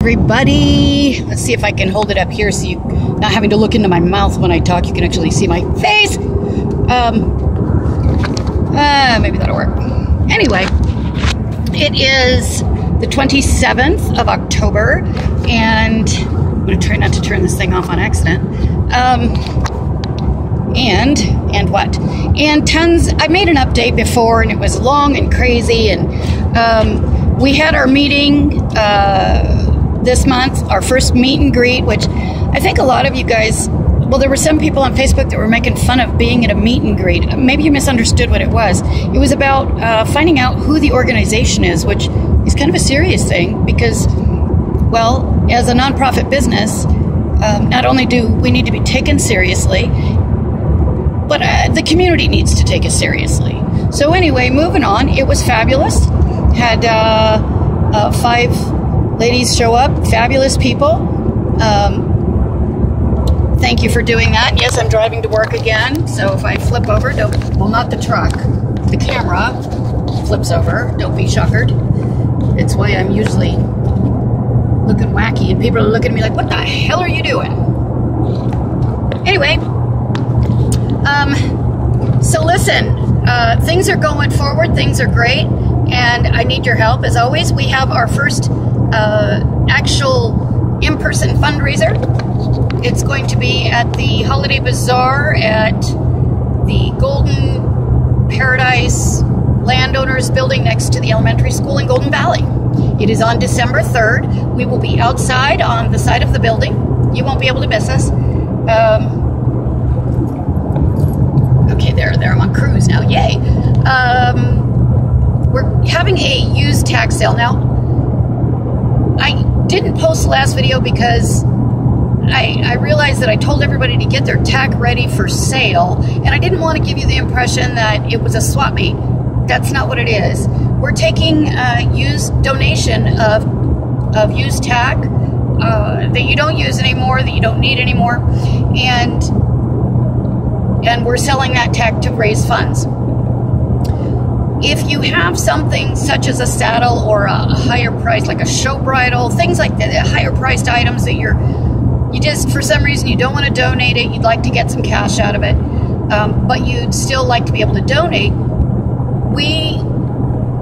Everybody, let's see if I can hold it up here so you not having to look into my mouth when I talk. You can actually see my face. Maybe that'll work. Anyway, it is the 27th of October, and I'm going to try not to turn this thing off on accident. And what? And tons. I made an update before, and it was long and crazy. And we had our meeting this month, our first meet and greet, which I think a lot of you guys. Well, there were some people on Facebook that were making fun of being at a meet and greet. Maybe you misunderstood what it was. It was about finding out who the organization is, which is kind of a serious thing because, well, as a nonprofit business, not only do we need to be taken seriously, but the community needs to take us seriously. So anyway, moving on. It was fabulous. Had 5 ladies show up. Fabulous people. Thank you for doing that. Yes, I'm driving to work again. So if I flip over, well, not the truck. The camera flips over. Don't be shocked. It's why I'm usually looking wacky, and people are looking at me like, what the hell are you doing? Anyway, so listen, things are going forward, things are great, and I need your help. As always, we have our first actual in-person fundraiser. It's going to be at the Holiday Bazaar at the Golden Paradise Landowners Building next to the elementary school in Golden Valley. It is on December 3rd. We will be outside on the side of the building. You won't be able to miss us. Okay, there, I'm on cruise now. Yay. We're having a used tack sale. Now, I didn't post the last video because I realized that I told everybody to get their tack ready for sale, and I didn't want to give you the impression that it was a swap meet. That's not what it is. We're taking used donation of used tack that you don't use anymore, that you don't need anymore, and we're selling that tack to raise funds. If you have something such as a saddle or a higher price, like a show bridle, things like that, higher priced items that you just, for some reason, you don't want to donate it, you'd like to get some cash out of it, but you'd still like to be able to donate, we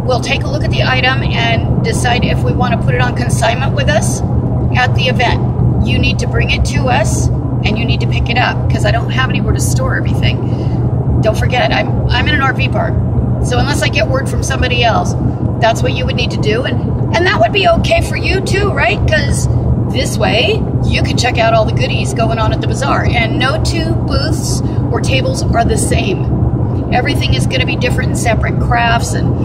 will take a look at the item and decide if we want to put it on consignment with us at the event. You need to bring it to us, and you need to pick it up, because I don't have anywhere to store everything. Don't forget, I'm in an RV park, so unless I get word from somebody else, that's what you would need to do, and that would be okay for you too, right? Because this way, you can check out all the goodies going on at the bazaar. And no two booths or tables are the same. Everything is going to be different and separate. Crafts and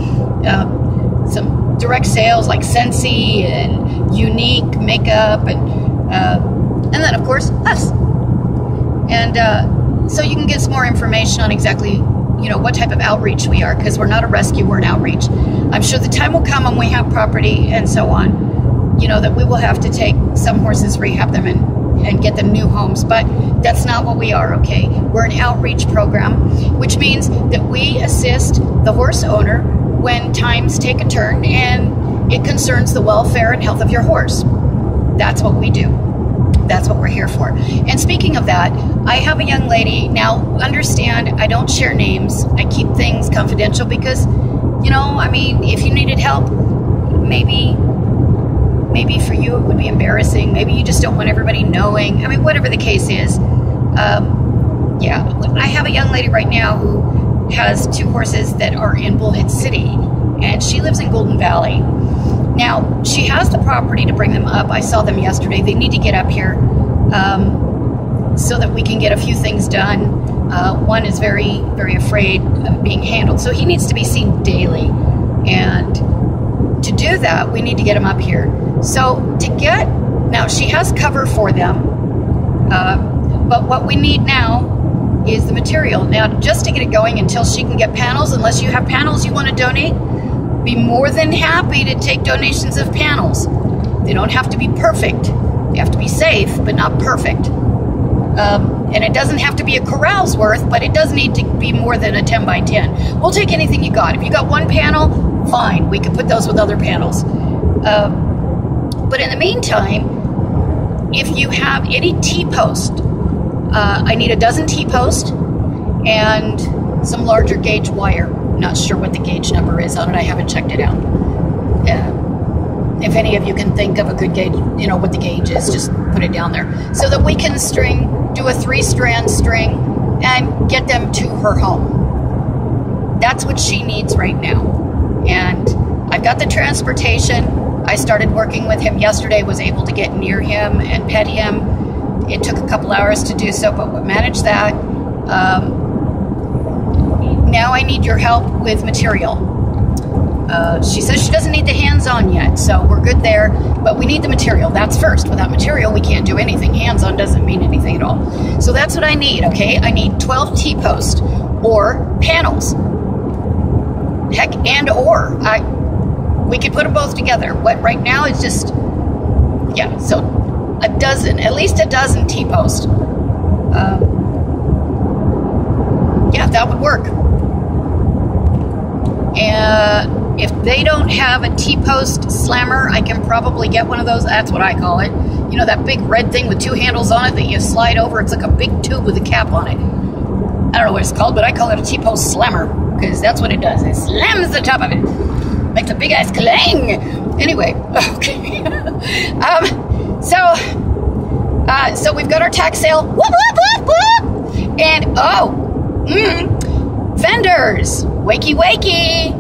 some direct sales like Scentsy and Unique makeup, and then, of course, us. And so you can get some more information on exactly, what type of outreach we are, because we're not a rescue, we're an outreach. I'm sure the time will come when we have property and so on, that we will have to take some horses, rehab them, and get them new homes, but that's not what we are, okay? We're an outreach program, which means that we assist the horse owner when times take a turn and it concerns the welfare and health of your horse. That's what we do. That's what we're here for. And speaking of that, I have a young lady. Now, understand, I don't share names. I keep things confidential because, if you needed help, maybe for you it would be embarrassing. Maybe you just don't want everybody knowing. Whatever the case is. Yeah, I have a young lady right now who has 2 horses that are in Bullhead City, and she lives in Golden Valley. Now, she has the property to bring them up. I saw them yesterday. They need to get up here so that we can get a few things done. One is very, very afraid of being handled, so he needs to be seen daily. And to do that, we need to get him up here. So now she has cover for them, but what we need now is the material. Now, just to get it going until she can get panels, unless you have panels you want to donate, be more than happy to take donations of panels. They don't have to be perfect. They have to be safe, but not perfect. And it doesn't have to be a corral's worth, but it does need to be more than a 10 by 10. We'll take anything you got. If you got one panel, fine. We can put those with other panels. But in the meantime, if you have any T-post, I need a dozen T-post and some larger gauge wire. Not sure what the gauge number is on it. I haven't checked it out. If any of you can think of a good gauge, you know what the gauge is, just put it down there. So that we can do a 3-strand string and get them to her home. That's what she needs right now. And I've got the transportation. I started working with him yesterday, was able to get near him and pet him. It took a couple hours to do so, but we managed that. Now I need your help with material. She says she doesn't need the hands-on yet, so we're good there, but we need the material. That's first. Without material, we can't do anything. Hands-on doesn't mean anything at all. So that's what I need, okay? I need 12 T-posts or panels. Heck, and or. We could put them both together. What right now is just, yeah, so a dozen, at least a dozen T-posts. Yeah, that would work. If they don't have a T-post slammer, I can probably get one of those. That's what I call it. You know, that big red thing with 2 handles on it that you slide over. It's like a big tube with a cap on it. I don't know what it's called, but I call it a T-post slammer because that's what it does. It slams the top of it. Makes a big ass clang. Anyway, okay. So we've got our tack sale. Whoop, whoop, whoop, whoop. And, vendors. Wakey, wakey.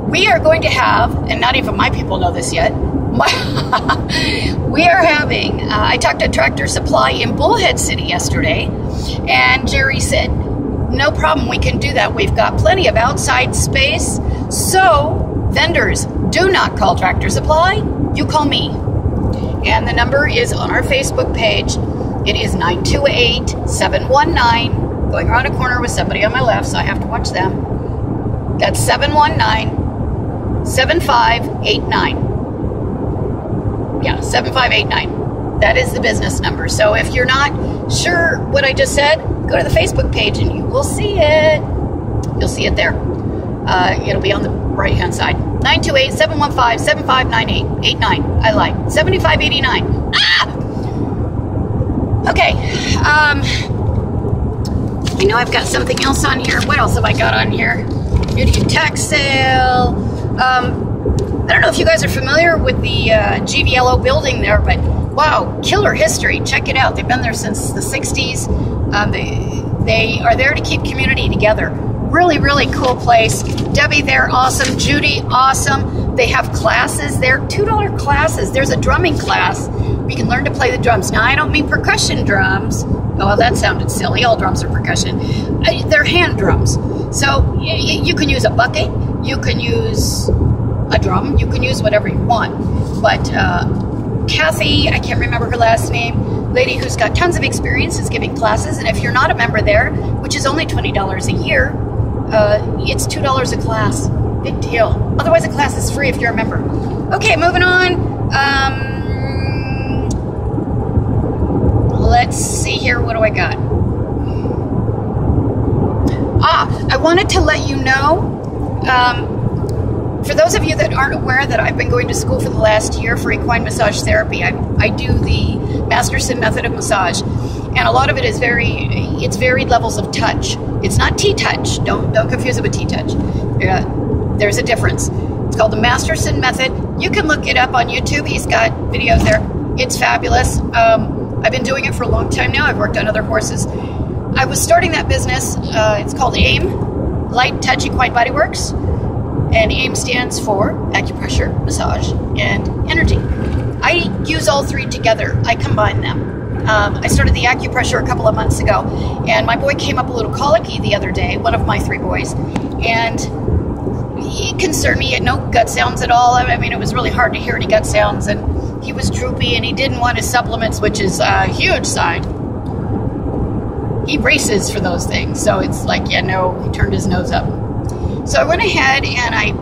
We are going to have, and not even my people know this yet, we are having, I talked to Tractor Supply in Bullhead City yesterday, and Jerry said, no problem, we can do that. We've got plenty of outside space. So, vendors, do not call Tractor Supply. You call me. And the number is on our Facebook page. It is 928-719. Going around a corner with somebody on my left, so I have to watch them. That's 719-7589. Yeah, 7589. That is the business number. So if you're not sure what I just said, go to the Facebook page and you will see it. You'll see it there. It'll be on the right-hand side. 928-715-7589. I lied. 7589. Ah! Okay. I know I've got something else on here. What else have I got on here? Beauty tack sale. I don't know if you guys are familiar with the GVLO building there, but wow, killer history. Check it out. They've been there since the 60s. They are there to keep community together. Really, really cool place. Debbie there, awesome. Judy, awesome. They have classes there, $2 classes. There's a drumming class. We can learn to play the drums. Now, I don't mean percussion drums. Oh, well, that sounded silly. All drums are percussion. They're hand drums. So you can use a bucket. You can use a drum. You can use whatever you want. But Kathy, I can't remember her last name, lady who's got tons of experience is giving classes. And if you're not a member there, which is only $20 a year, it's $2 a class. Big deal. Otherwise, a class is free if you're a member. Okay, moving on. Let's see here. What do I got? I wanted to let you know, for those of you that aren't aware that I've been going to school for the last year for equine massage therapy. I do the Masterson method of massage, and a lot of it is it's varied levels of touch. It's not T-touch. Don't confuse it with T-touch. There's a difference. It's called the Masterson method. You can look it up on YouTube. He's got videos there. It's fabulous. I've been doing it for a long time now. I've worked on other horses. I was starting that business. It's called a.m.e, Light Touch Equine Body Works. And a.m.e stands for acupressure, massage, and energy. I use all three together. I combine them. I started the acupressure a couple of months ago, and my boy came up a little colicky the other day, one of my 3 boys, and he concerned me. He had no gut sounds at all. I mean, it was really hard to hear any gut sounds, and he was droopy, and he didn't want his supplements, which is a huge sign. He races for those things, so it's like, yeah, no, he turned his nose up. So I went ahead and I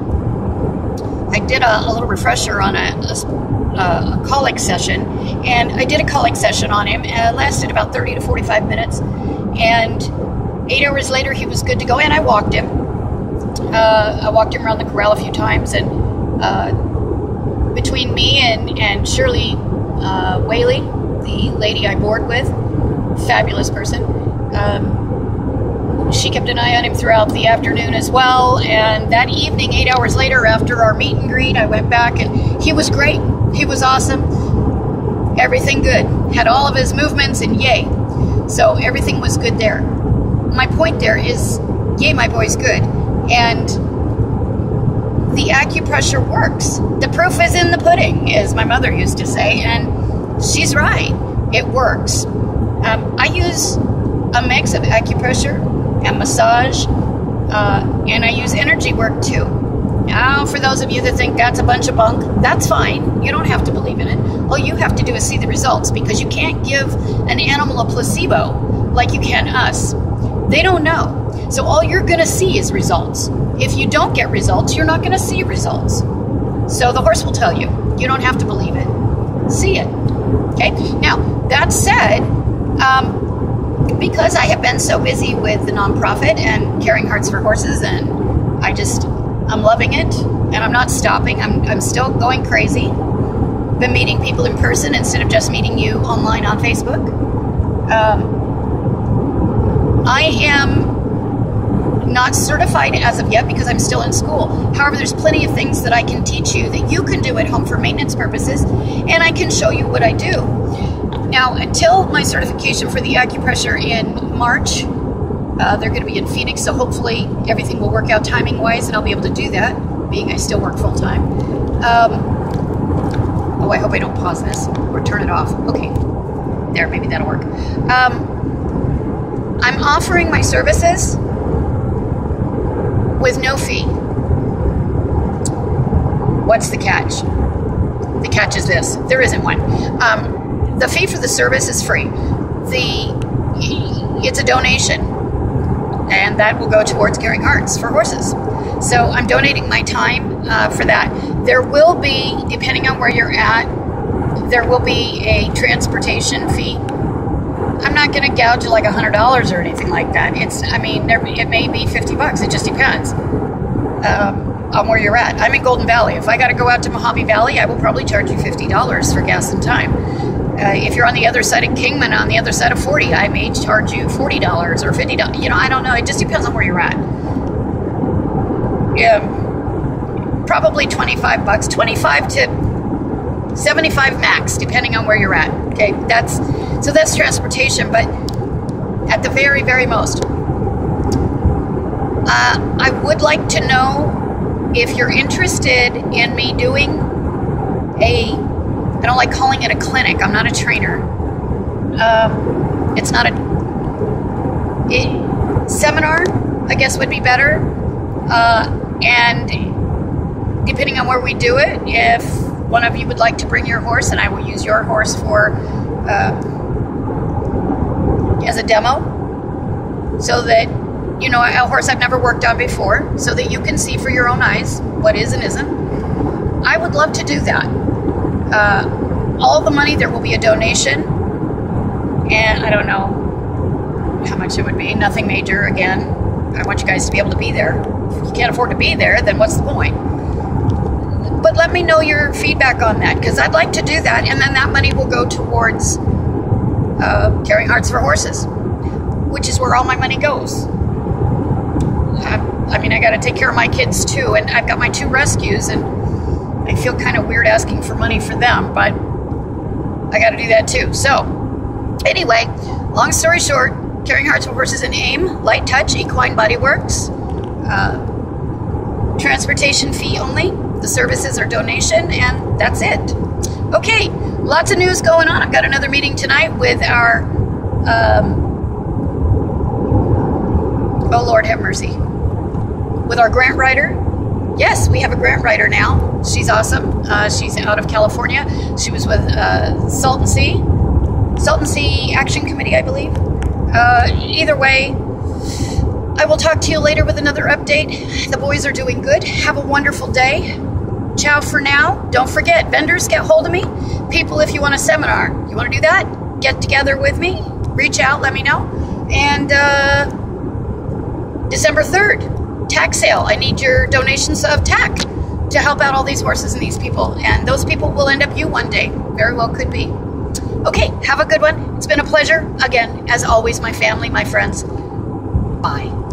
did a little refresher on a colic session, and I did a colic session on him. It lasted about 30 to 45 minutes, and 8 hours later he was good to go, and I walked him. I walked him around the corral a few times, and between me and Shirley Whaley, the lady I board with, fabulous person. She kept an eye on him throughout the afternoon as well. And that evening, 8 hours later, after our meet and greet, I went back and he was great. He was awesome. Everything good. Had all of his movements and yay. So everything was good there. My point there is, yay, my boy's good. And the acupressure works. The proof is in the pudding, as my mother used to say. And she's right. It works. I use a mix of acupressure and massage, and I use energy work too. Now, for those of you that think that's a bunch of bunk, that's fine. You don't have to believe in it. All you have to do is see the results, because you can't give an animal a placebo like you can us. They don't know. So all you're going to see is results. If you don't get results, you're not going to see results. So the horse will tell you. You don't have to believe it. See it. Okay? Now, that said, because I have been so busy with the nonprofit and Caring Hearts for Horses, and I'm loving it, and I'm not stopping. I'm still going crazy. Been meeting people in person instead of just meeting you online on Facebook. I am not certified as of yet because I'm still in school. However, there's plenty of things that I can teach you that you can do at home for maintenance purposes, and I can show you what I do. Now, until my certification for the acupressure in March, they're going to be in Phoenix, so hopefully everything will work out timing-wise, and I'll be able to do that, being I still work full-time. Oh, I hope I don't pause this or turn it off. Okay, there, maybe that'll work. I'm offering my services with no fee. What's the catch? The catch is this. There isn't one. The fee for the service is free. It's a donation, and that will go towards Caring Hearts for Horses. So I'm donating my time for that. There will be, depending on where you're at, there will be a transportation fee. I'm not going to gouge you like $100 or anything like that. It may be $50. It just depends on where you're at. I'm in Golden Valley. If I got to go out to Mojave Valley, I will probably charge you $50 for gas and time. If you're on the other side of Kingman, on the other side of 40, I may charge you $40 or $50. You know, I don't know. It just depends on where you're at. Yeah, probably $25, 25 to 75 max, depending on where you're at. Okay, that's transportation, but at the very, very most. I would like to know if you're interested in me doing I don't like calling it a clinic. I'm not a trainer. It's not a seminar, I guess would be better. And depending on where we do it, if one of you would like to bring your horse, and I will use your horse for as a demo, so that, you know, a horse I've never worked on before, so that you can see for your own eyes what is and isn't. I would love to do that. All the money, there will be a donation, and I don't know how much it would be. Nothing major, again. I want you guys to be able to be there. If you can't afford to be there, then what's the point? But let me know your feedback on that, because I'd like to do that, and then that money will go towards Caring Hearts for Horses, which is where all my money goes. I got to take care of my kids too, and I've got my 2 rescues, and I feel kind of weird asking for money for them, but I got to do that too. So, anyway, long story short, Caring Hearts for Horses and a.m.e, light touch, equine body works, transportation fee only. The services are donation, and that's it. Okay, lots of news going on. I've got another meeting tonight with our, oh Lord have mercy, with our grant writer. Yes, we have a grant writer now. She's awesome. She's out of California. She was with Salton Sea Action Committee, I believe. Either way, I will talk to you later with another update. The boys are doing good. Have a wonderful day. Ciao for now. Don't forget, vendors, get hold of me. People, if you want a seminar, you want to do that? Get together with me. Reach out, let me know. And December 3rd, tack sale. I need your donations of tack. to help out all these horses and these people. And those people will end up you one day. Very well could be. Okay, have a good one. It's been a pleasure. Again, as always, my family, my friends. Bye.